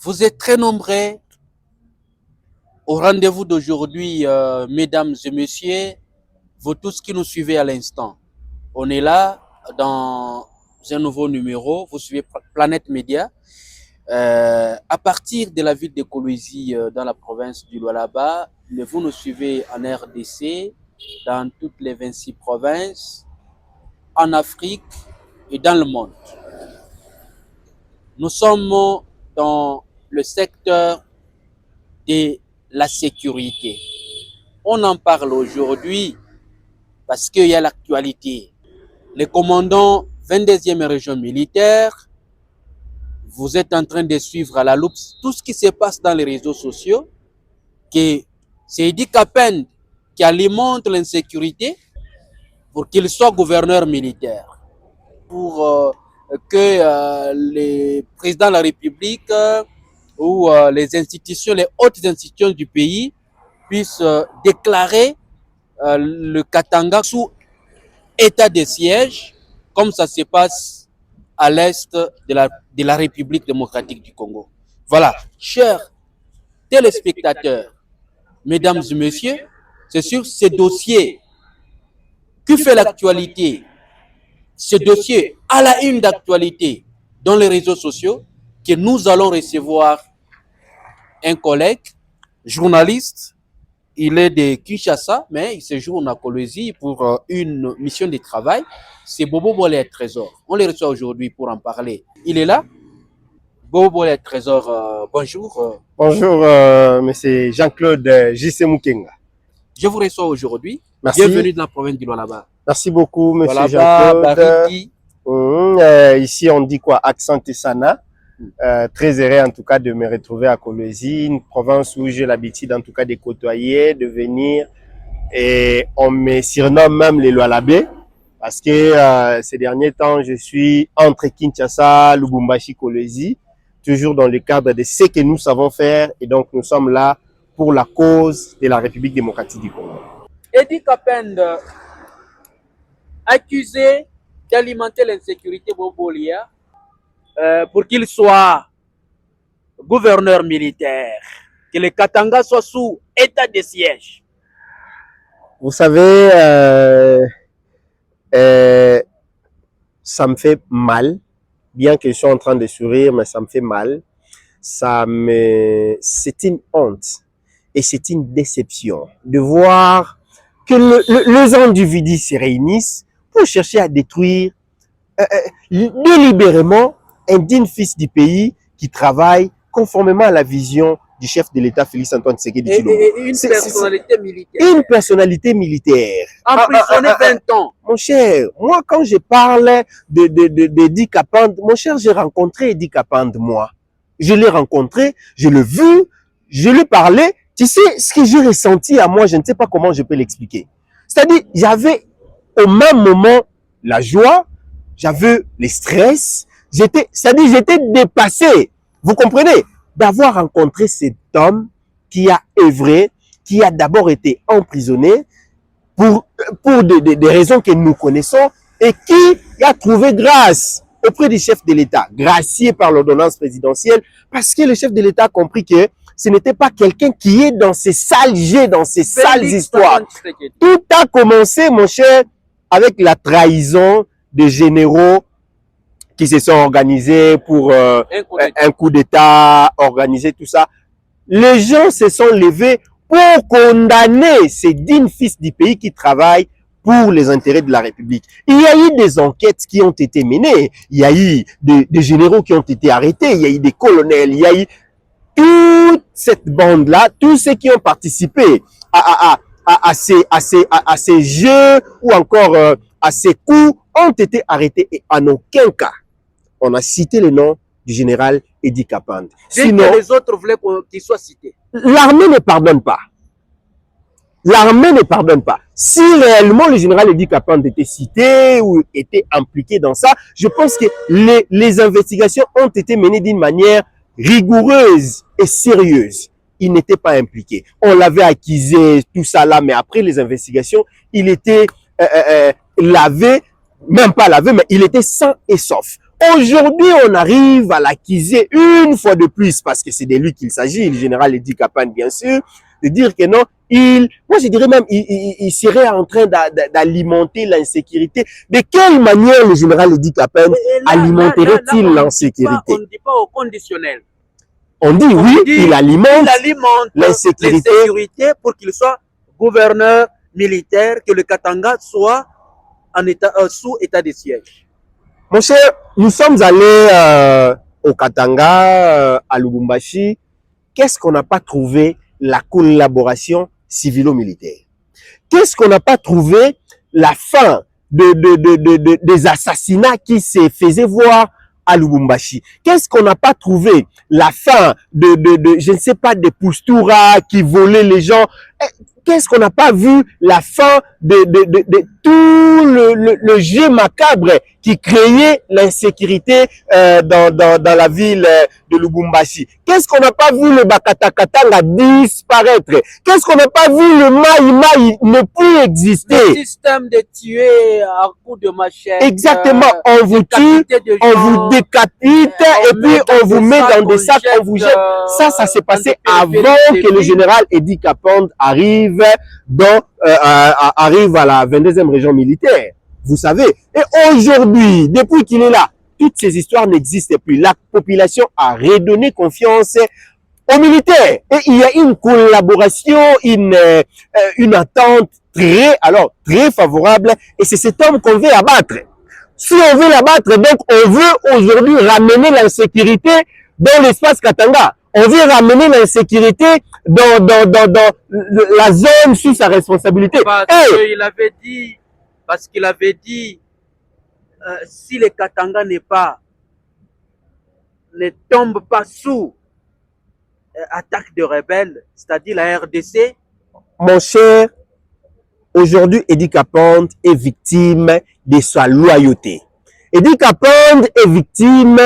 Vous êtes très nombreux au rendez-vous d'aujourd'hui, mesdames et messieurs, vous tous qui nous suivez à l'instant. On est là dans un nouveau numéro, vous suivez Planète Média. À partir de la ville de Kolwezi, dans la province du Lualaba, mais vous nous suivez en RDC, dans toutes les 26 provinces, en Afrique et dans le monde. Nous sommes dans le secteur de la sécurité. On en parle aujourd'hui parce qu'il y a l'actualité. Le commandant 22e région militaire, vous êtes en train de suivre à la loupe tout ce qui se passe dans les réseaux sociaux, que c'est Idi Kapend qui alimente l'insécurité pour qu'il soit gouverneur militaire, pour que les présidents de la République ou les institutions, les hautes institutions du pays puissent déclarer le Katanga sous état de siège, comme ça se passe à l'est de la République démocratique du Congo. Voilà, chers téléspectateurs, mesdames et messieurs, c'est sur ce dossier qui fait l'actualité, ce dossier à la une d'actualité dans les réseaux sociaux, que nous allons recevoir un collègue, journaliste. Il est de Kinshasa, mais il séjourne à Kolwezi pour une mission de travail. C'est Bobo Bolé Trésor. On le reçoit aujourd'hui pour en parler. Il est là. Bobo Bolé Trésor, bonjour. Bonjour, monsieur Jean-Claude J.C. Mukenga. Je vous reçois aujourd'hui. Merci. Bienvenue dans la province du Lualaba. Merci beaucoup, monsieur Lualaba, Jean-Claude. Ici, on dit quoi? Accent Tessana. Très heureux en tout cas de me retrouver à Kolwezi, une province où j'ai l'habitude en tout cas de côtoyer, de venir, et on me surnomme même les Lualabais parce que ces derniers temps je suis entre Kinshasa, Lubumbashi, Kolwezi, toujours dans le cadre de ce que nous savons faire, et donc nous sommes là pour la cause de la République démocratique du Congo. Idi Kapend, accusé d'alimenter l'insécurité Bobolia, pour qu'il soit gouverneur militaire, que le Katanga soit sous état de siège. Vous savez, ça me fait mal, bien que je sois en train de sourire, mais ça me fait mal. C'est une honte et c'est une déception de voir que les individus se réunissent pour chercher à détruire délibérément un digne fils du pays qui travaille conformément à la vision du chef de l'État Félix Antoine Tshisekedi Tshilombo. Et une personnalité militaire. Une personnalité militaire. Emprisonné 20 ans. Mon cher, moi quand je parle d'Edi Kapend, mon cher, j'ai rencontré Edi Kapend, moi. Je l'ai rencontré, je l'ai vu, je lui ai parlé. Tu sais, ce que j'ai ressenti à moi, je ne sais pas comment je peux l'expliquer. C'est-à-dire, j'avais au même moment la joie, j'avais le stress, j'étais dépassé. Vous comprenez? D'avoir rencontré cet homme qui a œuvré, qui a d'abord été emprisonné pour des raisons que nous connaissons, et qui a trouvé grâce auprès du chef de l'État, gracié par l'ordonnance présidentielle, parce que le chef de l'État a compris que ce n'était pas quelqu'un qui est dans ces sales jets, dans ces sales histoires. Tout a commencé, mon cher, avec la trahison des généraux qui se sont organisés pour un coup d'État, organiser tout ça. Les gens se sont levés pour condamner ces dignes fils du pays qui travaillent pour les intérêts de la République. Il y a eu des enquêtes qui ont été menées, il y a eu des généraux qui ont été arrêtés, il y a eu des colonels, il y a eu toute cette bande-là, tous ceux qui ont participé à ces jeux ou encore à ces coups ont été arrêtés, et en aucun cas on a cité le nom du général Edi Kapend. Sinon, les autres voulaient qu'il soit cité. L'armée ne pardonne pas. L'armée ne pardonne pas. Si réellement le général Edi Kapend était cité ou était impliqué dans ça, je pense que les investigations ont été menées d'une manière rigoureuse et sérieuse. Il n'était pas impliqué. On l'avait accusé, tout ça là, mais après les investigations, il était lavé, même pas lavé, mais il était sain et sauf. Aujourd'hui, on arrive à l'accuser une fois de plus, parce que c'est de lui qu'il s'agit, le général Edi Kapan, bien sûr, de dire que non, moi je dirais même, il serait en train d'alimenter l'insécurité. De quelle manière le général Edi Kapan alimenterait-il l'insécurité? On ne dit pas au conditionnel. On dit oui, il alimente l'insécurité pour qu'il soit gouverneur militaire, que le Katanga soit en état, sous état de siège. Mon cher, nous sommes allés au Katanga, à Lubumbashi. Qu'est-ce qu'on n'a pas trouvé? La collaboration civilo-militaire. Qu'est-ce qu'on n'a pas trouvé? La fin des assassinats qui se faisaient voir à Lubumbashi. Qu'est-ce qu'on n'a pas trouvé? La fin je ne sais pas, des Poustura qui volaient les gens. Qu'est-ce qu'on n'a pas vu? La fin de tout le jeu macabre qui créait l'insécurité dans la ville de Lubumbashi. Qu'est-ce qu'on n'a pas vu? Le Bakatakatanga disparaître. Qu'est-ce qu'on n'a pas vu? Le Maï ne plus exister. Le système de tuer à coups de machette. Exactement. On vous tue, on vous décapite et puis on vous met dans des sacs, on vous jette. Ça s'est passé avant que le général Edi Kapan arrive arrive à la 22e région militaire. Vous savez. Et aujourd'hui, depuis qu'il est là, toutes ces histoires n'existent plus. La population a redonné confiance aux militaires. Et il y a une collaboration, une attente très favorable. Et c'est cet homme qu'on veut abattre. Si on veut l'abattre, donc on veut aujourd'hui ramener l'insécurité dans l'espace Katanga. On veut ramener l'insécurité dans la zone sous sa responsabilité. Parce qu'il avait dit, si le Katanga ne tombe pas sous attaque de rebelles, c'est-à-dire la RDC. Mon cher, aujourd'hui, Edi Kapan est victime de sa loyauté. Edi Kapan est victime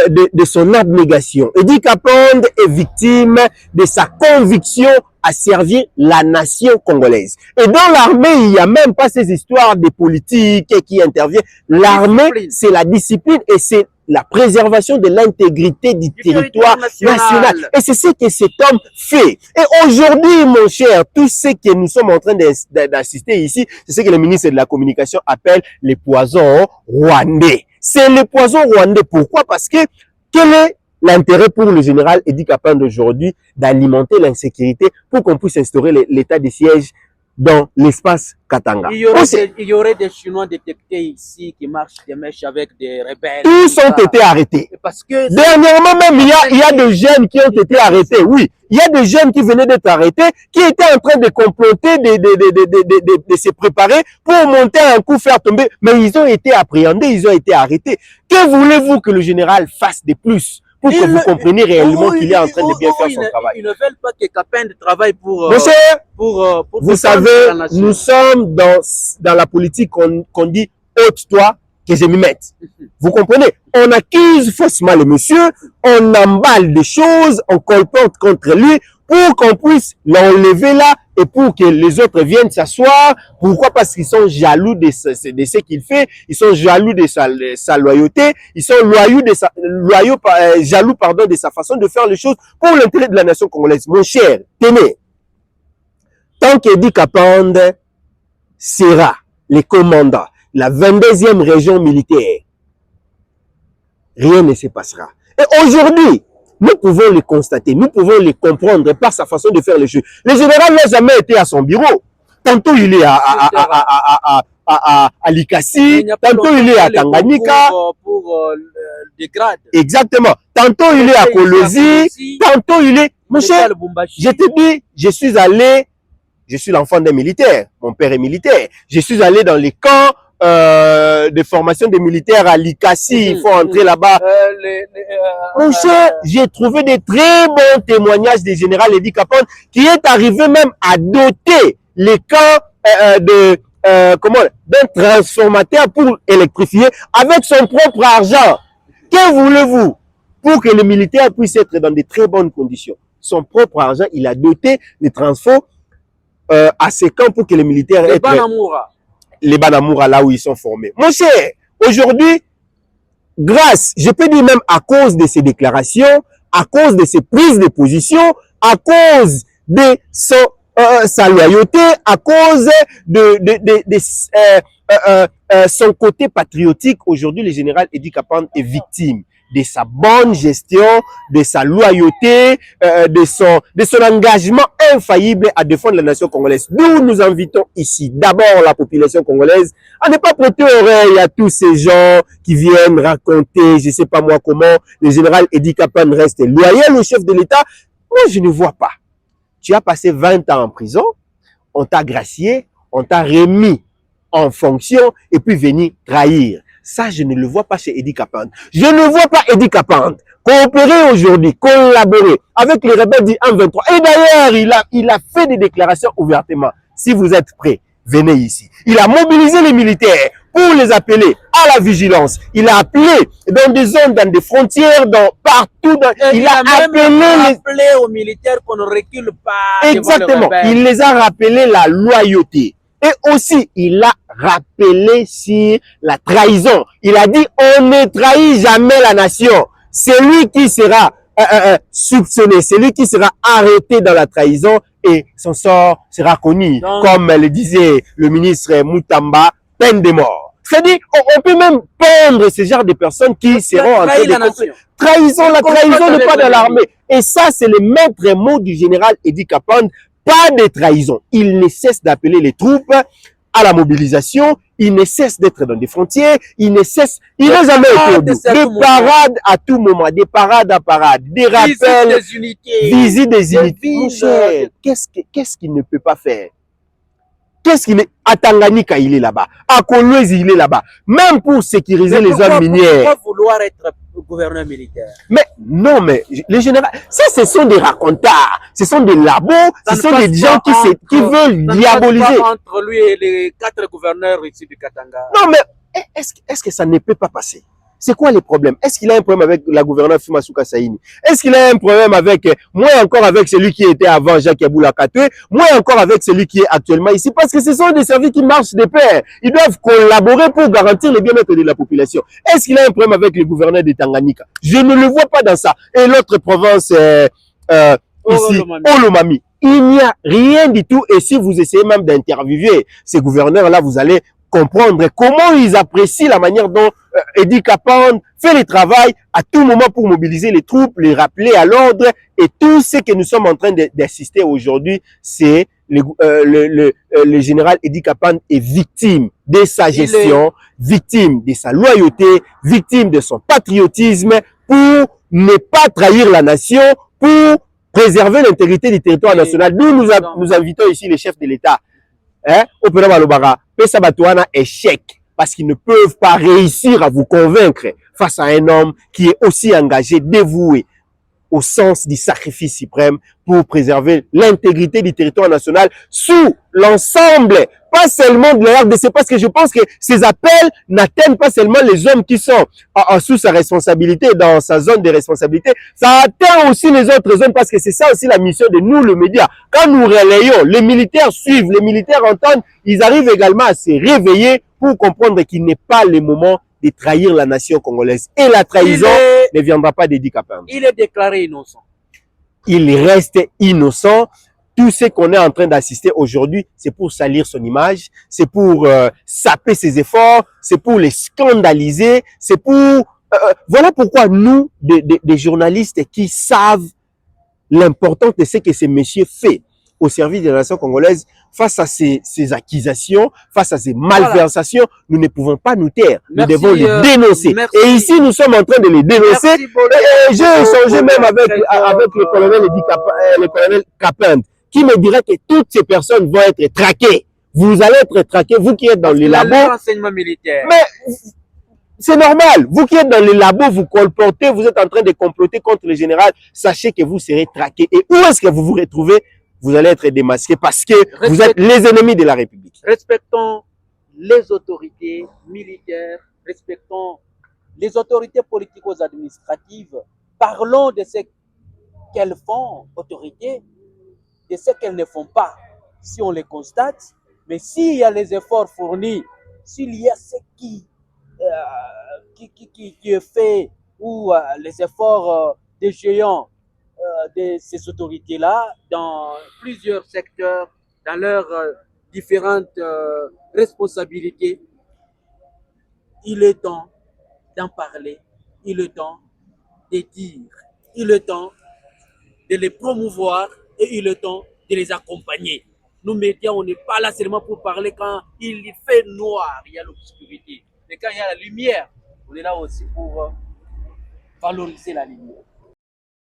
de son abnégation. Edi Kapan est victime de sa conviction à servir la nation congolaise. Et dans l'armée, il n'y a même pas ces histoires de politique qui interviennent. L'armée, c'est la discipline et c'est la préservation de l'intégrité du territoire national. Et c'est ce que cet homme fait. Et aujourd'hui, mon cher, tout ce que nous sommes en train d'assister ici, c'est ce que le ministre de la Communication appelle les poisons rwandais. C'est le poison rwandais. Pourquoi? Parce que quel est l'intérêt pour le général Edi Kapan d'aujourd'hui d'alimenter l'insécurité pour qu'on puisse instaurer l'état de siège dans l'espace Katanga? Il y aurait des Chinois détectés ici qui marchent des mèches avec des rebelles. Tous ont été arrêtés. Parce que dernièrement même, il y a des jeunes qui ont été arrêtés. Oui, il y a des jeunes qui venaient d'être arrêtés, qui étaient en train de comploter, de se préparer pour monter un coup, faire tomber. Mais ils ont été appréhendés, ils ont été arrêtés. Que voulez-vous que le général fasse de plus? Pour que vous compreniez réellement qu'il est en train de bien faire son travail. Ils ne veulent pas que Kapan travaille pour... vous savez, nous sommes dans la politique qu'on dit « ôte-toi que je m'y mette ». Vous comprenez? On accuse faussement le monsieur, on emballe des choses, on colporte contre lui pour qu'on puisse l'enlever là et pour que les autres viennent s'asseoir. Pourquoi? Parce qu'ils sont jaloux de ce qu'il fait, ils sont jaloux de sa loyauté, ils sont jaloux de sa façon de faire les choses pour l'intérêt de la nation congolaise. Mon cher, tenez, tant qu'Edi Kapan sera le commandant, la 22e région militaire, rien ne se passera. Et aujourd'hui, nous pouvons le constater, nous pouvons le comprendre par sa façon de faire les choses. Le général n'a jamais été à son bureau. Tantôt il est à Likasi, tantôt il est à Tanganyika. Des grades. Exactement. Tantôt il est à Kolosi, tantôt il est... Mon cher, je te dis, je suis l'enfant d'un militaire. Mon père est militaire. Je suis allé dans les camps de formation des militaires à Likasi, il faut entrer là-bas. Mon cher, j'ai trouvé des très bons témoignages du général Edi Kapan qui est arrivé même à doter les camps d'un transformateur pour électrifier avec son propre argent. Que voulez-vous? Pour que les militaires puissent être dans de très bonnes conditions. Son propre argent, il a doté les transfos à ces camps pour que les militaires les Banamoura, là où ils sont formés. Mon cher, aujourd'hui, grâce, je peux dire même à cause de ses déclarations, à cause de ses prises de position, à cause de sa loyauté, à cause de son côté patriotique, aujourd'hui, le général Edi Kapand est victime de sa bonne gestion, de sa loyauté, de son engagement infaillible à défendre la nation congolaise. Nous nous invitons ici, d'abord la population congolaise, à ne pas prêter oreille à tous ces gens qui viennent raconter, je ne sais pas moi comment, le général Edi Kapand reste loyal au chef de l'État. Moi, je ne vois pas. Tu as passé 20 ans en prison, on t'a gracié, on t'a remis en fonction et puis venir trahir. Ça, je ne le vois pas chez Edi Kapand. Je ne vois pas Edi Kapand coopérer aujourd'hui, collaborer avec les rebelles du M23. Et d'ailleurs, il a fait des déclarations ouvertement. Si vous êtes prêts, venez ici. Il a mobilisé les militaires pour les appeler à la vigilance. Il a appelé dans des zones, dans des frontières, partout. Il a même appelé aux militaires qu'on ne recule pas. Exactement. Il les a rappelé la loyauté. Et aussi, il a rappelé sur la trahison. Il a dit, on ne trahit jamais la nation. Celui qui sera soupçonné, celui qui sera arrêté dans la trahison et son sort sera connu. Donc, comme le disait le ministre Moutamba, peine de mort. C'est-à-dire, on peut même prendre ce genre de personnes qui seront en train de trahison. La trahison n'est pas dans l'armée. Et ça, c'est le maître mot du général Edi Kapand. Pas de trahison. Il ne cesse d'appeler les troupes à la mobilisation. Il ne cesse d'être dans des frontières. Il n'a jamais été au bout. Des parades à tout moment. Des parades à parade. Des rappels. Visite des unités. Mon cher, qu'est-ce qu'il ne peut pas faire? Qu'est-ce qu'il est? À Tanganyika, il est là-bas. À Kolwezi, il est là-bas. Même pour sécuriser les zones minières. Pourquoi vouloir être gouverneur militaire? Mais non, mais les généraux, ça, ce sont des racontars. Ce sont des labos. Ce sont des gens qui veulent diaboliser. Entre lui et les 4 gouverneurs ici du Katanga. Non, mais est-ce que ça ne peut pas passer? C'est quoi les problèmes? Est-ce qu'il a un problème avec la gouverneure Fumasuka Saini? Est-ce qu'il a un problème avec, moins encore avec celui qui était avant Jacques Yaboula Katoué, moins encore avec celui qui est actuellement ici? Parce que ce sont des services qui marchent de pair. Ils doivent collaborer pour garantir le bien-être de la population. Est-ce qu'il a un problème avec le gouverneur de Tanganyika? Je ne le vois pas dans ça. Et l'autre province, ici, Olomami. Il n'y a rien du tout. Et si vous essayez même d'interviewer ces gouverneurs-là, vous allez comprendre comment ils apprécient la manière dont Edi Kapand fait le travail à tout moment pour mobiliser les troupes, les rappeler à l'ordre. Et tout ce que nous sommes en train d'assister aujourd'hui, c'est le général Edi Kapand est victime de sa gestion, victime de sa loyauté, victime de son patriotisme pour ne pas trahir la nation, pour préserver l'intégrité du territoire national. Nous invitons ici les chefs de l'État. Au Péra Malobara, Pesa Batouana échec parce qu'ils ne peuvent pas réussir à vous convaincre face à un homme qui est aussi engagé, dévoué au sens du sacrifice suprême pour préserver l'intégrité du territoire national sous l'ensemble, pas seulement de la RDC, parce que je pense que ces appels n'atteignent pas seulement les hommes qui sont sous sa responsabilité, dans sa zone de responsabilité, ça atteint aussi les autres zones, parce que c'est ça aussi la mission de nous, le média. Quand nous relayons, les militaires suivent, les militaires entendent, ils arrivent également à se réveiller pour comprendre qu'il n'est pas le moment de trahir la nation congolaise. Et la trahison ne viendra pas d'Edi Kapand. Il est déclaré innocent. Il reste innocent. Tout ce qu'on est en train d'assister aujourd'hui, c'est pour salir son image, c'est pour saper ses efforts, c'est pour les scandaliser, c'est pour... voilà pourquoi nous, des journalistes qui savent l'importance de ce que ce monsieur fait au service de la nation congolaise, face à ces accusations, face à ces malversations, nous ne pouvons pas nous taire. Nous devons les dénoncer. Et ici, nous sommes en train de les dénoncer. J'ai échangé même avec le colonel Kapand, qui me dirait que toutes ces personnes vont être traquées. Vous allez être traqués, vous qui êtes dans les labos. Mais c'est normal. Vous qui êtes dans les labos, vous colportez, vous êtes en train de comploter contre le général. Sachez que vous serez traqués. Et où est-ce que vous vous retrouvez? Vous allez être démasqués parce que vous êtes les ennemis de la République. Respectons les autorités militaires, respectons les autorités politico-administratives. Parlons de ce qu'elles font, autorités, de ce qu'elles ne font pas, si on les constate. Mais s'il y a les efforts fournis, s'il y a ce qui qui est fait, ou les efforts des géants de ces autorités-là dans plusieurs secteurs, dans leurs différentes responsabilités. Il est temps d'en parler, il est temps de dire, il est temps de les promouvoir et il est temps de les accompagner. Nous médias, on n'est pas là seulement pour parler quand il fait noir, il y a l'obscurité. Mais quand il y a la lumière, on est là aussi pour valoriser la lumière.